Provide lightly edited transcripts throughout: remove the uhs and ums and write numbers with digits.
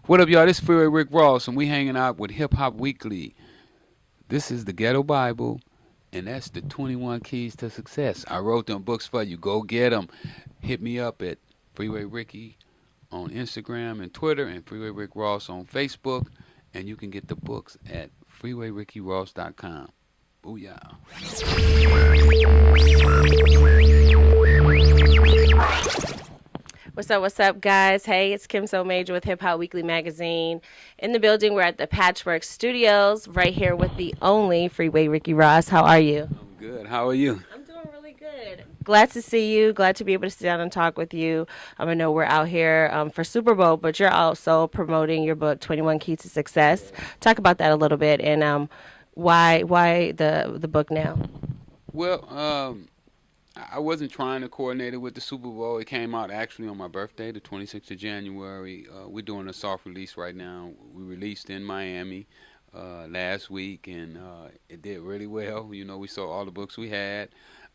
What up, y'all? This is Freeway Rick Ross, and we hanging out with Hip Hop Weekly. This is the Ghetto Bible, and that's the 21 Keys to Success. I wrote them books for you. Go get them. Hit me up at Freeway Ricky on Instagram and Twitter, and Freeway Rick Ross on Facebook, and you can get the books at freewayrickyross.com. Booyah. What's up, guys? Hey, it's Kim So Major with Hip Hop Weekly Magazine. In the building, we're at the Patchwork Studios, right here with the only Freeway Ricky Ross. How are you? I'm good. How are you? I'm doing really good. Glad to see you. Glad to be able to sit down and talk with you. I know we're out here for Super Bowl, but you're also promoting your book, 21 Keys to Success. Talk about that a little bit, and why the book now? Well, I wasn't trying to coordinate it with the Super Bowl. It came out actually on my birthday, the 26th of January. We're doing a soft release right now. We released in Miami last week, and it did really well. You know, we sold all the books we had,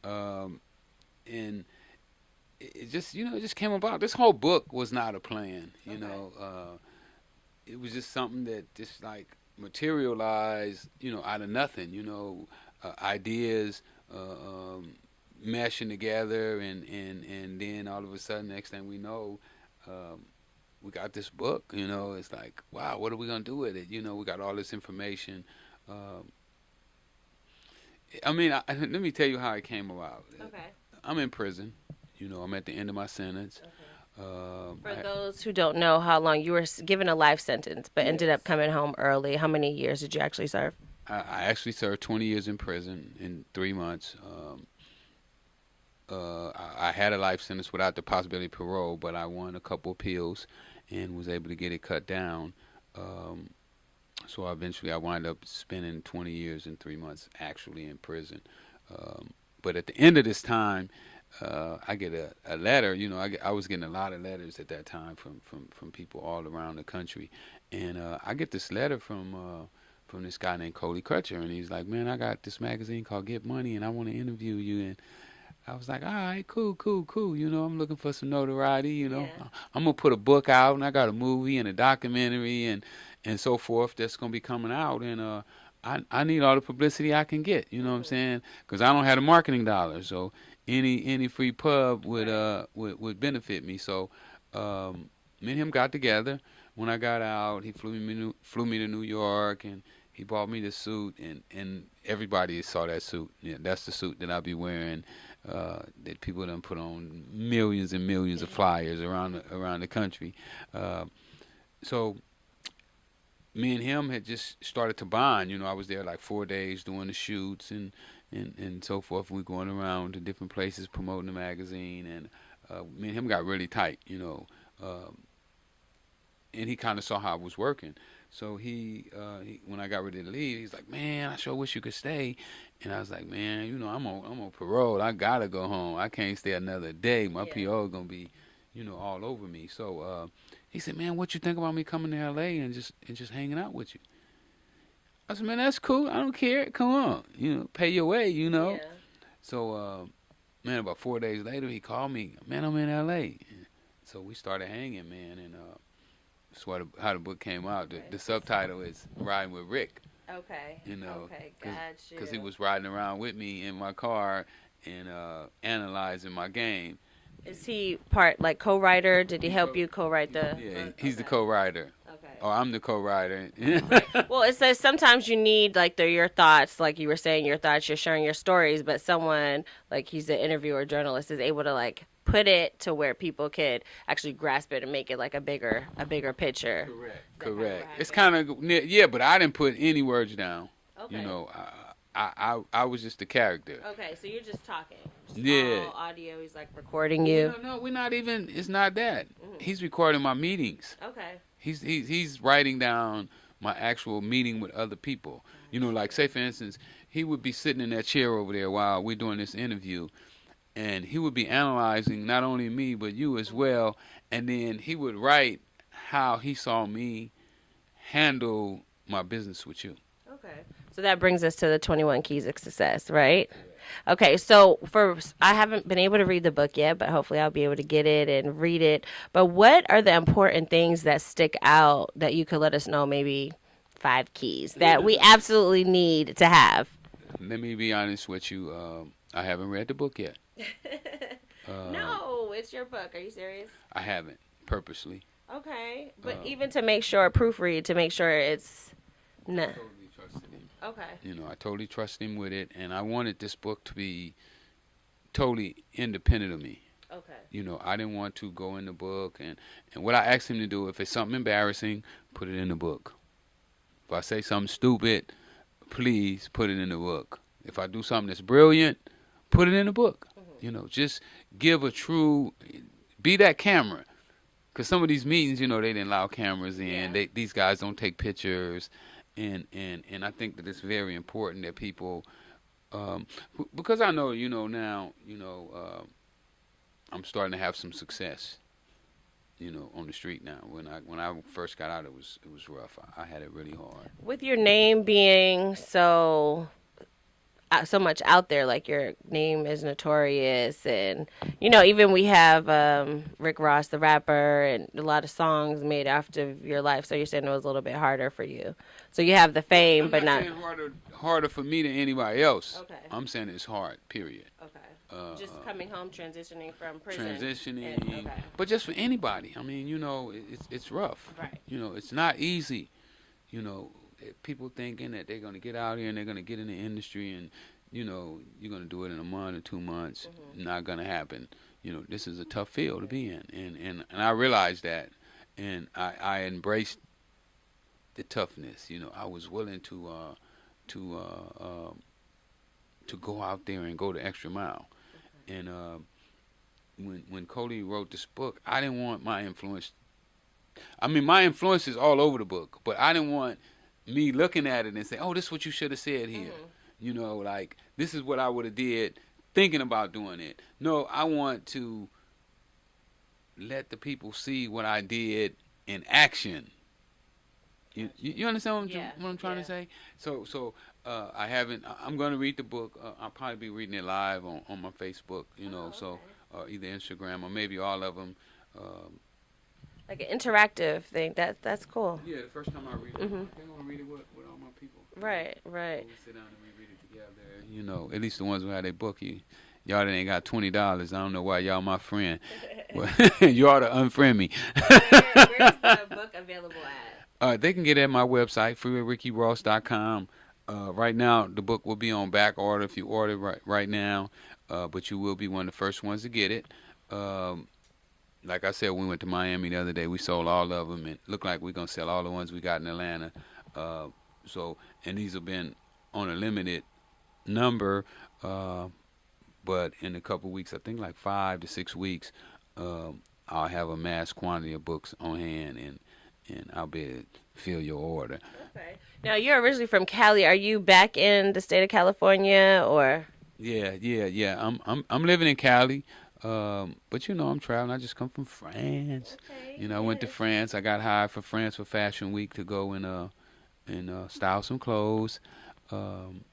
and it just, it just came about. This whole book was not a plan. It was just something that just like materialized, out of nothing. Ideas. Meshing together, and then all of a sudden, next thing we know, we got this book. It's like, wow, what are we gonna do with it? We got all this information. Let me tell you how it came about. Okay. I'm in prison. I'm at the end of my sentence. For those who don't know how long you were given a life sentence, but ended up coming home early, how many years did you actually serve? I actually served 20 years in prison in 3 months. I had a life sentence without the possibility of parole, but I won a couple appeals and was able to get it cut down. So eventually I wound up spending 20 years and 3 months actually in prison. But at the end of this time, I get a letter. I was getting a lot of letters at that time from people all around the country. And I get this letter from this guy named Cody Crutcher, and he's like, man, I got this magazine called Get Money, and I want to interview you. And I was like, all right, cool. I'm looking for some notoriety. Yeah. I'm gonna put a book out, and I got a movie and a documentary and so forth that's gonna be coming out, and I need all the publicity I can get. You know what I'm saying? Because I don't have the marketing dollars, so any free pub would benefit me. So me and him got together. When I got out, he flew me to New York, and he bought me the suit, and everybody saw that suit. Yeah, that's the suit that I'll be wearing. That people done put on millions and millions of flyers around the country. So me and him had just started to bond. I was there like 4 days doing the shoots and so forth. We going around to different places promoting the magazine, and me and him got really tight. And he kind of saw how I was working. So he when I got ready to leave, he's like, "Man, I sure wish you could stay." And I was like, "Man, I'm on parole. I gotta go home. I can't stay another day. My PO is gonna be, all over me." So he said, "Man, what you think about me coming to LA and just hanging out with you?" I said, "Man, that's cool. I don't care. Come on. Pay your way. Yeah. So man, about 4 days later, he called me. "Man, I'm in LA." So we started hanging, man, and that's how the book came out. The subtitle is "Riding with Rick." Okay. Okay, gotcha. Because he was riding around with me in my car and analyzing my game. Is he part like co-writer? Did he help you co-write the? Yeah, he's the co-writer. Okay. Or I'm the co-writer. Right. Well, it says sometimes you need like your thoughts, like you were saying, your thoughts. You're sharing your stories, but someone like he's an interviewer, journalist, is able to like put it to where people could actually grasp it and make it like a bigger picture. Correct. It's kind of yeah, but I didn't put any words down. Okay. I was just the character. Okay, so you're just talking. Just Yeah. all audio. He's like recording you. No, we're not even. It's not that. He's recording my meetings. Okay. He's writing down my actual meeting with other people. Like say for instance, he would be sitting in that chair over there while we're doing this interview, and he would be analyzing not only me but you as well, and then he would write how he saw me handle my business with you. Okay. So that brings us to the 21 Keys of Success, right? Okay, so I haven't been able to read the book yet, but hopefully I'll be able to get it and read it. But what are the important things that stick out that you could let us know? Maybe 5 keys that we absolutely need to have. Let me be honest with you. I haven't read the book yet. Um, No, it's your book. Are you serious? I haven't purposely. Okay, but Um, even to make sure, proofread to make sure it's I no. totally trusted him. Okay. You know, I totally trust him with it, and I wanted this book to be totally independent of me. Okay. You know, I didn't want to go in the book, and what I asked him to do, if it's something embarrassing, put it in the book. If I say something stupid, please put it in the book. If I do something that's brilliant, put it in the book. You know, just give a true, be that camera. Because some of these meetings, you know, they didn't allow cameras in. Yeah. These guys don't take pictures, and I think that it's very important that people, um, because I know, you know, now, you know, I'm starting to have some success, you know, on the street now. When I first got out, it was rough. I had it really hard. With your name being so much out there, like your name is notorious, and even we have Rick Ross the rapper and a lot of songs made after your life, so you're saying it was a little bit harder for you, so you have the fame I'm but not not. saying harder for me than anybody else. Okay. I'm saying it's hard. Period. Okay. Just Uh, coming home, transitioning from prison. transitioning, Okay. but just for anybody. I mean, you know, it's rough. Right. You know, it's not easy. You know, people thinking that they're gonna get out here and they're gonna get in the industry and you know you're gonna do it in a month or 2 months. Not gonna happen. You know, this is a tough field to be in, and I realized that, and I embraced the toughness. You know, I was willing to uh, uh, to go out there and go the extra mile. And when Cody wrote this book, I didn't want my influence. I mean, my influence is all over the book, but I didn't want me looking at it and say, "Oh, this is what you should have said here." You know, like this is what I would have did, thinking about doing it. No, I want to let the people see what I did in action. You understand Yeah. what I'm trying Yeah. to say? I haven't. I'm going to read the book. I'll probably be reading it live on my Facebook. You know, Oh, so okay. either Instagram or maybe all of them. Um, Like an interactive thing. That's cool. yeah, the first time I read it, I Mhm. think I'm gonna read it with all my people. Right. So Right. we sit down and we read it together. You know, at least the ones who had their book. Y'all that ain't got $20. I don't know why y'all my friend. Well, you ought to unfriend me. Where's the book available at? They can get it at my website, freewayrickyross.com. Right now, the book will be on back order if you order right now, but you will be one of the first ones to get it. Um, like I said, we went to Miami the other day. We sold all of them, and looked like we're gonna sell all the ones we got in Atlanta. Uh, and these have been on a limited number, uh, but in a couple weeks, I think like 5 to 6 weeks, I'll have a mass quantity of books on hand, and I'll be able to fill your order. Okay. Now you're originally from Cali. Are you back in the state of California or? Yeah. I'm living in Cali, but you know I'm traveling. I just come from France. Okay. You know, I went to Yes. France. I got hired for France for Fashion Week to go and style some clothes. Um,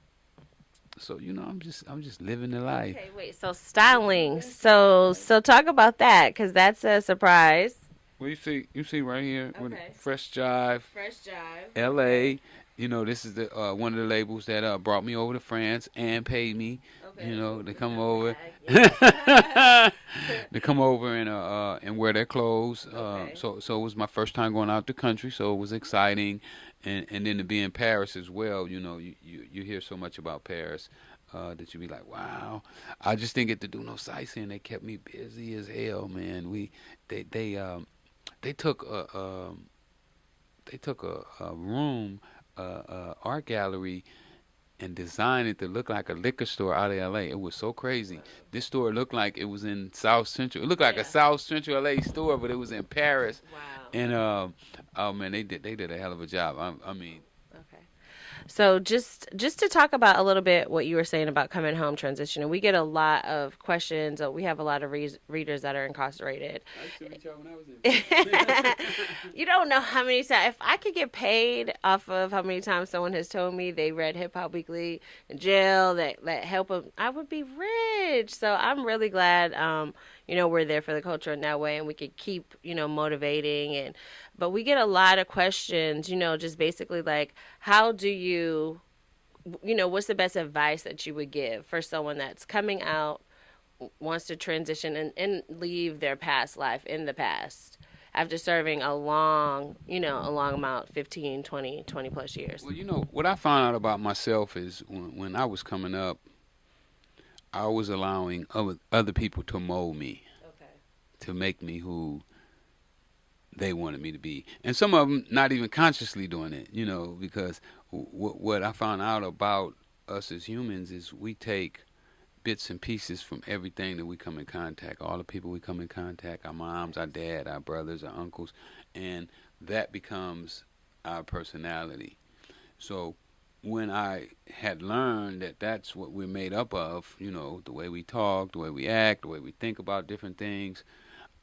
so you know, I'm just living the life. Okay. Wait. So styling. So talk about that because that's a surprise. Well, you see right here with Okay. Fresh Jive, Fresh jive. L.A. You know, this is the one of the labels that brought me over to France and paid me. Okay. You know, to come The over, bag. Yeah. to come over and wear their clothes. Okay. So it was my first time going out the country, so it was exciting, and then to be in Paris as well. You know, you hear so much about Paris. That you be like, wow! I just didn't get to do no sightseeing. They kept me busy as hell, man. They they um they took a room, art gallery, and designed it to look like a liquor store out of LA. It was so crazy. This store looked like it was in South Central. It looked like a Yeah. South Central LA store, but it was in Paris. Wow. And oh man, they did a hell of a job. I mean, Okay. So just to talk about a little bit what you were saying about coming home transitioning, we get a lot of questions. We have a lot of readers that are incarcerated. I used to reach out when I was in. You don't know how many times. If I could get paid off of how many times someone has told me they read Hip Hop Weekly in jail, that help them, I would be rich. So I'm really glad, we're there for the culture in that way, and we could keep, motivating. But we get a lot of questions, just basically like, how do you, what's the best advice that you would give for someone that's coming out, wants to transition and leave their past life in the past after serving a long amount, 15, 20, 20 plus years. Well, what I found out about myself is when I was coming up, I was allowing other people to mold me, Okay. to make me who they wanted me to be. And some of them not even consciously doing it, because what I found out about us as humans is we take bits and pieces from everything that we come in contact, all the people we come in contact, our moms, our dad, our brothers, our uncles, and that becomes our personality. So when I had learned that that's what we're made up of, the way we talk, the way we act, the way we think about different things,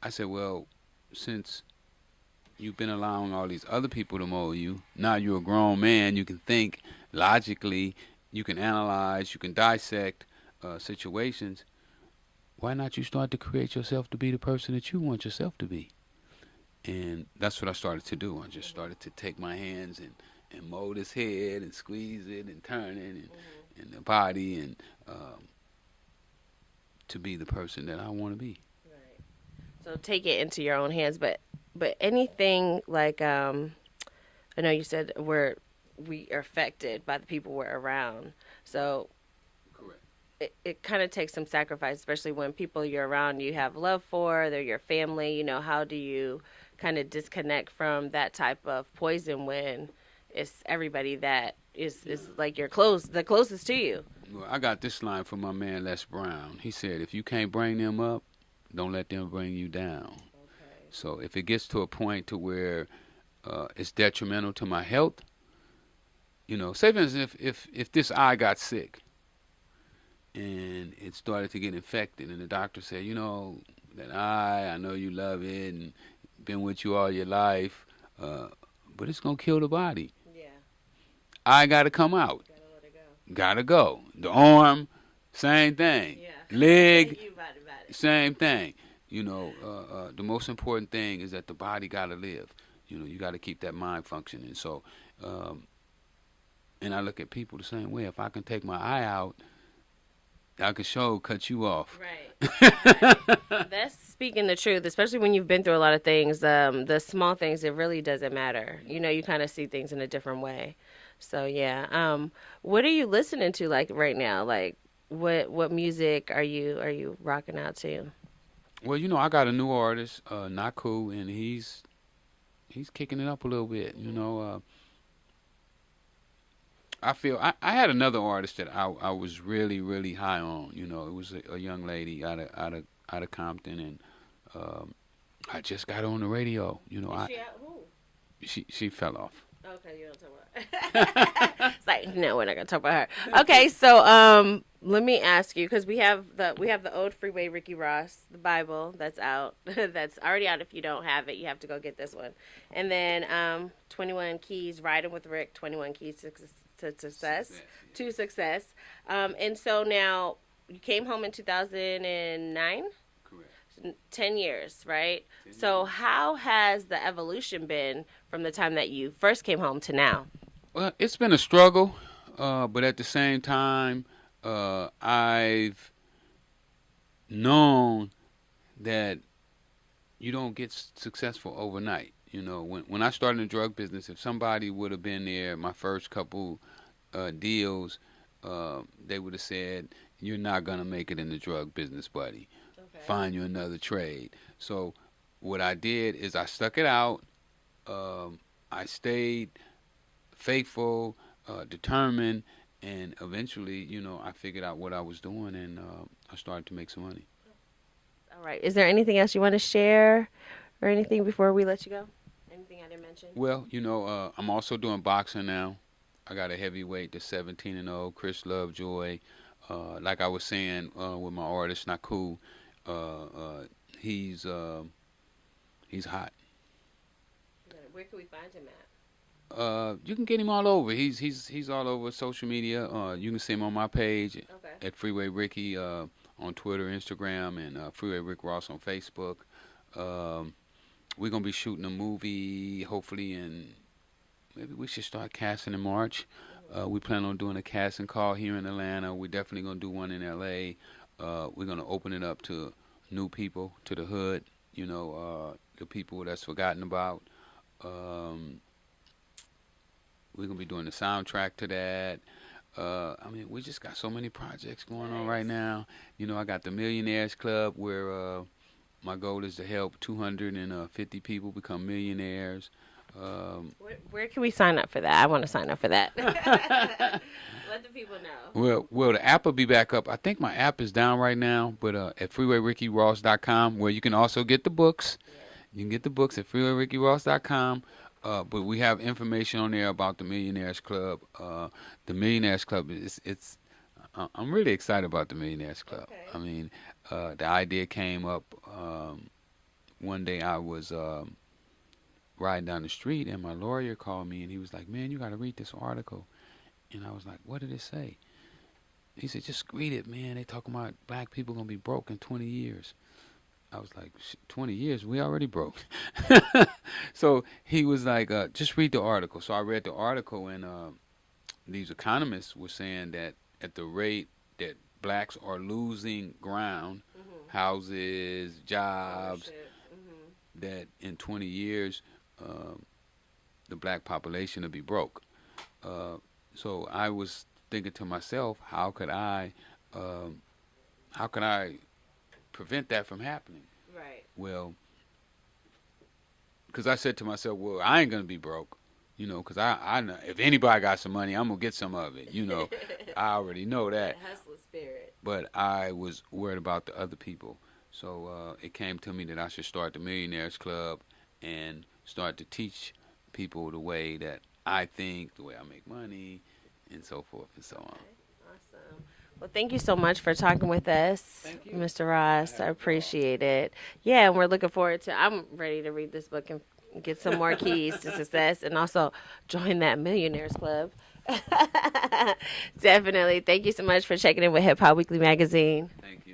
I said, well, since you've been allowing all these other people to mold you, now you're a grown man, you can think logically, you can analyze, you can dissect situations. Why not you start to create yourself to be the person that you want yourself to be? And that's what I started to do. I just started to take my hands and mold his head and squeeze it and turn it and the body and to be the person that I want to be. Right. So take it into your own hands, but anything like I know you said we are affected by the people we're around. So Correct. it kind of takes some sacrifice, especially when people you're around you have love for, they're your family. How do you kind of disconnect from that type of poison when it's everybody that is like the closest to you? Well, I got this line from my man Les Brown. He said, "If you can't bring them up, don't let them bring you down." Okay. So if it gets to a point to where it's detrimental to my health, say for instance, if this eye got sick and it started to get infected, and the doctor said, that eye, I know you love it and been with you all your life, uh, but it's gonna kill the body. Yeah. I gotta come out. Gotta let it go. Gotta go. The arm, same thing. Yeah. Leg, You about it. same thing. The most important thing is that the body gotta live. You gotta keep that mind functioning. So, um, and I look at people the same way. If I can take my eye out, I can sure cut you off. Right. That's speaking the truth, especially when you've been through a lot of things. The small things, it really doesn't matter. You kind of see things in a different way. So yeah. What are you listening to like right now? Like, what music are you rocking out to? Well, I got a new artist, Naku, and he's kicking it up a little bit. I feel I had another artist that I was really really high on. It was a young lady out of Compton, and I just got her on the radio. Is she at who? She fell off. Okay, you don't talk about. It's like no, we're not gonna talk about her. Okay, so let me ask you because we have the old Freeway Ricky Ross, the Bible that's out, that's already out. If you don't have it, you have to go get this one, and then 21 Keys, Riding with Rick, 21 Keys to Success, to Success, and so now you came home in 2009. Correct. 10 years, right? 10 So, years. how has the evolution been from the time that you first came home to now? Well, it's been a struggle, but at the same time, I've known that you don't get successful overnight. When I started in the drug business, if somebody would have been there my first couple deals, they would have said, "You're not gonna make it in the drug business, buddy. Okay. Find you another trade." So what I did is I stuck it out. I stayed faithful, determined, and eventually, I figured out what I was doing, and I started to make some money. All right. Is there anything else you want to share or anything before we let you go? Anything I didn't mention? Well, I'm also doing boxing now. I got a heavyweight that's 17-0, Chris Lovejoy. Like I was saying with my artist, not cool. Uh, he's he's hot. Where can we find him at? You can get him all over. He's all over social media. You can see him on my page Okay. at Freeway Ricky on Twitter, Instagram, and Freeway Rick Ross on Facebook. Um, we're gonna be shooting a movie hopefully in maybe we should start casting in March. We plan on doing a casting call here in Atlanta. We're definitely gonna do one in LA. We're gonna open it up to new people, to the hood. The people that's forgotten about. Um, we're gonna be doing the soundtrack to that. I mean, we just got so many projects going on right Nice. now. I got the Millionaires Club where my goal is to help 250 people become millionaires. Um, Where can we sign up for that? I want to sign up for that. Let the people know. well, the app will be back up. I think my app is down right now, but at freewayRickyRoss.com, where you can also get the books. Yeah. You can get the books at freewayRickyRoss.com. But we have information on there about the Millionaires Club. The Millionaires Club I'm really excited about the Millionaires Club. Okay. I mean, the idea came up one day. I was riding down the street, and my lawyer called me, and he was like, "Man, you got to read this article." And I was like, "What did it say?" He said, "Just read it, man. They talking about black people gonna be broke in 20 years." I was like, 20 years? We already broke. So he was like, just read the article. So I read the article, and these economists were saying that at the rate that blacks are losing ground, Mhm. houses, jobs, Ownership. Mhm. that in 20 years, um, the black population will be broke. Uh, so I was thinking to myself, um, how could I prevent that from happening? Right. Well, because I said to myself, well, I ain't gonna be broke, because I know if anybody got some money, I'm gonna get some of it. I already know That that. hustler spirit. But I was worried about the other people, so it came to me that I should start the Millionaires Club and start to teach people the way that I think, the way I make money, and so forth and so on. Okay. Awesome. Well, thank you so much for talking with us, Thank you. Mr. I Ross. I had a ball. appreciate it. Yeah, and we're looking forward to. I'm ready to read this book and get some more keys to success, and also join that Millionaires Club. Definitely. Thank you so much for checking in with Hip Hop Weekly Magazine. Thank you.